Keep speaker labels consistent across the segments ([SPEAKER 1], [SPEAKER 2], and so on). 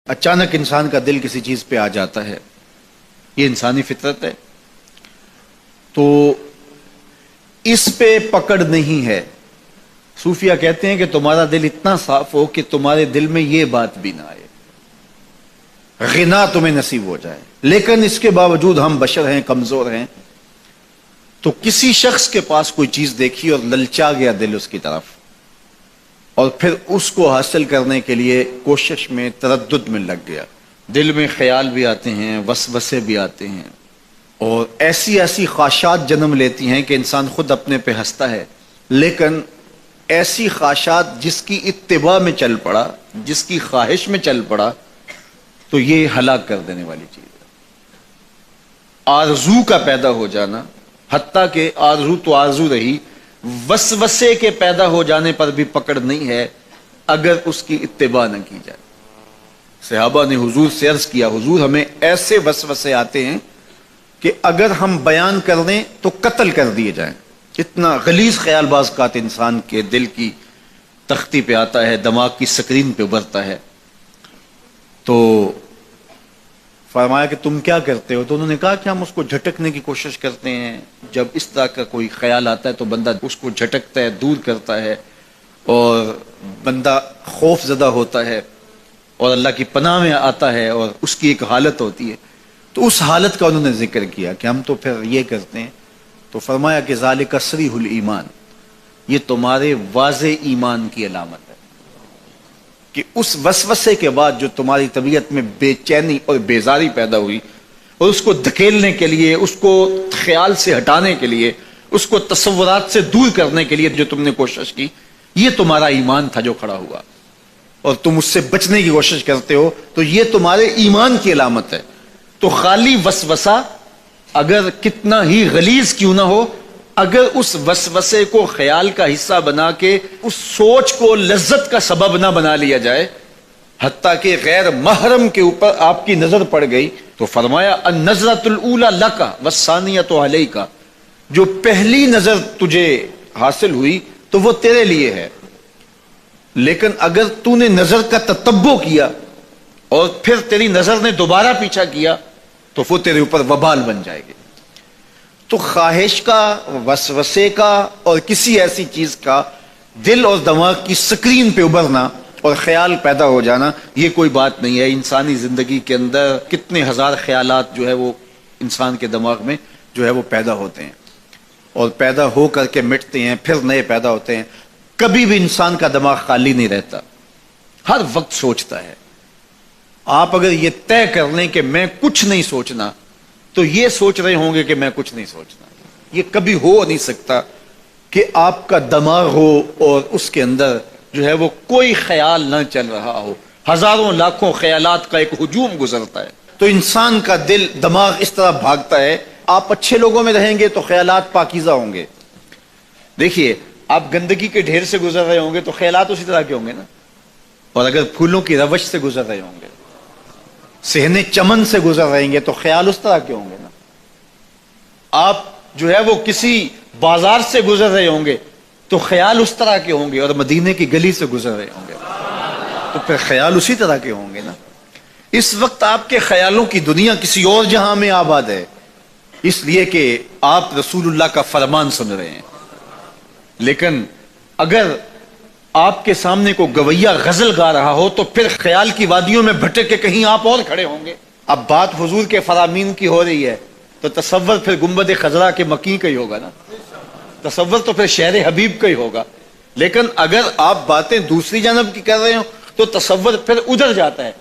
[SPEAKER 1] اچانک انسان کا دل کسی چیز پہ آ جاتا ہے، یہ انسانی فطرت ہے، تو اس پہ پکڑ نہیں ہے۔ صوفیہ کہتے ہیں کہ تمہارا دل اتنا صاف ہو کہ تمہارے دل میں یہ بات بھی نہ آئے، غنا تمہیں نصیب ہو جائے، لیکن اس کے باوجود ہم بشر ہیں، کمزور ہیں، تو کسی شخص کے پاس کوئی چیز دیکھی اور للچا گیا دل اس کی طرف، اور پھر اس کو حاصل کرنے کے لیے کوشش میں، تردد میں لگ گیا، دل میں خیال بھی آتے ہیں، وسوسے بھی آتے ہیں، اور ایسی ایسی خواہشات جنم لیتی ہیں کہ انسان خود اپنے پہ ہنستا ہے، لیکن ایسی خواہشات جس کی اتباع میں چل پڑا، جس کی خواہش میں چل پڑا، تو یہ ہلاک کر دینے والی چیز ہے۔ آرزو کا پیدا ہو جانا، حتیٰ کہ آرزو تو آرزو رہی، وسوسے کے پیدا ہو جانے پر بھی پکڑ نہیں ہے اگر اس کی اتباع نہ کی جائے۔ صحابہ نے حضور سے عرض کیا، حضور ہمیں ایسے وسوسے آتے ہیں کہ اگر ہم بیان کر دیں تو قتل کر دیے جائیں، اتنا غلیظ خیال بعض اوقات انسان کے دل کی تختی پہ آتا ہے، دماغ کی سکرین پہ ابھرتا ہے۔ تو فرمایا کہ تم کیا کرتے ہو؟ تو انہوں نے کہا کہ ہم اس کو جھٹکنے کی کوشش کرتے ہیں، جب اس طرح کا کوئی خیال آتا ہے تو بندہ اس کو جھٹکتا ہے، دور کرتا ہے، اور بندہ خوف زدہ ہوتا ہے اور اللہ کی پناہ میں آتا ہے، اور اس کی ایک حالت ہوتی ہے۔ تو اس حالت کا انہوں نے ذکر کیا کہ ہم تو پھر یہ کرتے ہیں، تو فرمایا کہ ذالک صریح الایمان، یہ تمہارے واضح ایمان کی علامت ہے کہ اس وسوسے کے بعد جو تمہاری طبیعت میں بے چینی اور بیزاری پیدا ہوئی، اور اس کو دھکیلنے کے لیے، اس کو خیال سے ہٹانے کے لیے، اس کو تصورات سے دور کرنے کے لیے جو تم نے کوشش کی، یہ تمہارا ایمان تھا جو کھڑا ہوا، اور تم اس سے بچنے کی کوشش کرتے ہو، تو یہ تمہارے ایمان کی علامت ہے۔ تو خالی وسوسہ اگر کتنا ہی غلیظ کیوں نہ ہو، اگر اس وسوسے کو خیال کا حصہ بنا کے اس سوچ کو لذت کا سبب نہ بنا لیا جائے، حتیٰ کہ غیر محرم کے اوپر آپ کی نظر پڑ گئی، تو فرمایا النظرۃ الاولی لک والثانیۃ علیک، جو پہلی نظر تجھے حاصل ہوئی تو وہ تیرے لیے ہے، لیکن اگر تو نے نظر کا تتبع کیا اور پھر تیری نظر نے دوبارہ پیچھا کیا تو وہ تیرے اوپر وبال بن جائے گی۔ تو خواہش کا، وسوسے کا، اور کسی ایسی چیز کا دل اور دماغ کی سکرین پہ ابھرنا اور خیال پیدا ہو جانا، یہ کوئی بات نہیں ہے۔ انسانی زندگی کے اندر کتنے ہزار خیالات جو ہے وہ انسان کے دماغ میں جو ہے وہ پیدا ہوتے ہیں، اور پیدا ہو کر کے مٹتے ہیں، پھر نئے پیدا ہوتے ہیں۔ کبھی بھی انسان کا دماغ خالی نہیں رہتا، ہر وقت سوچتا ہے۔ آپ اگر یہ طے کر لیں کہ میں کچھ نہیں سوچنا، تو یہ سوچ رہے ہوں گے کہ میں کچھ نہیں سوچنا۔ یہ کبھی ہو نہیں سکتا کہ آپ کا دماغ ہو اور اس کے اندر جو ہے وہ کوئی خیال نہ چل رہا ہو، ہزاروں لاکھوں خیالات کا ایک ہجوم گزرتا ہے۔ تو انسان کا دل، دماغ اس طرح بھاگتا ہے۔ آپ اچھے لوگوں میں رہیں گے تو خیالات پاکیزہ ہوں گے۔ دیکھیے، آپ گندگی کے ڈھیر سے گزر رہے ہوں گے تو خیالات اسی طرح کے ہوں گے نا، اور اگر پھولوں کی روش سے گزر رہے ہوں گے، صحن چمن سے گزر رہیں گے تو خیال اس طرح کے ہوں گے نا۔ آپ جو ہے وہ کسی بازار سے گزر رہے ہوں گے تو خیال اس طرح کے ہوں گے، اور مدینے کی گلی سے گزر رہے ہوں گے تو پھر خیال اسی طرح کے ہوں گے نا۔ اس وقت آپ کے خیالوں کی دنیا کسی اور جہاں میں آباد ہے، اس لیے کہ آپ رسول اللہ کا فرمان سن رہے ہیں، لیکن اگر آپ کے سامنے کو گویا غزل گا رہا ہو تو پھر خیال کی وادیوں میں بھٹک کے کہیں آپ اور کھڑے ہوں گے۔ اب بات حضور کے فرامین کی ہو رہی ہے تو تصور پھر گنبد خضرا کے مکی کا ہی ہوگا نا، تصور تو پھر شہر حبیب کا ہی ہوگا۔ لیکن اگر آپ باتیں دوسری جانب کی کر رہے ہو تو تصور پھر ادھر جاتا ہے،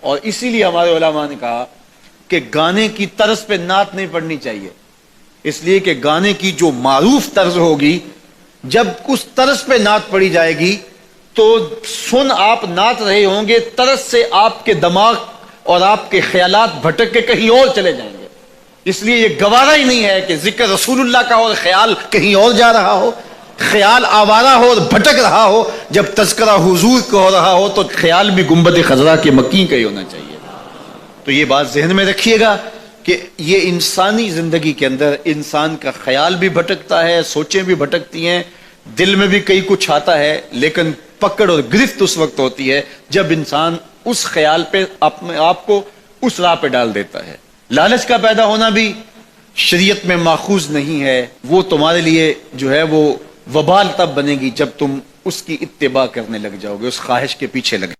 [SPEAKER 1] اور اسی لیے ہمارے علماء نے کہا کہ گانے کی طرز پہ نعت نہیں پڑھنی چاہیے، اس لیے کہ گانے کی جو معروف طرز ہوگی، جب اس طرز پہ نعت پڑھی جائے گی تو سن آپ نعت رہے ہوں گے، طرز سے آپ کے دماغ اور آپ کے خیالات بھٹک کے کہیں اور چلے جائیں گے۔ اس لیے یہ گوارا ہی نہیں ہے کہ ذکر رسول اللہ کا اور خیال کہیں اور جا رہا ہو، خیال آوارہ ہو اور بھٹک رہا ہو، جب تذکرہ حضور کا ہو رہا ہو تو خیال بھی گنبد خضرا کے مکی کا ہی ہونا چاہیے۔ تو یہ بات ذہن میں رکھیے گا کہ یہ انسانی زندگی کے اندر انسان کا خیال بھی بھٹکتا ہے، سوچیں بھی بھٹکتی ہیں، دل میں بھی کئی کچھ آتا ہے، لیکن پکڑ اور گرفت اس وقت ہوتی ہے جب انسان اس خیال پہ اپنے آپ کو اس راہ پہ ڈال دیتا ہے. لالچ کا پیدا ہونا بھی شریعت میں ماخوذ نہیں ہے. وہ تمہارے لیے جو ہے وہ وبال تب بنے گی جب تم اس کی اتباع کرنے لگ جاؤ گے, اس خواہش کے پیچھے لگ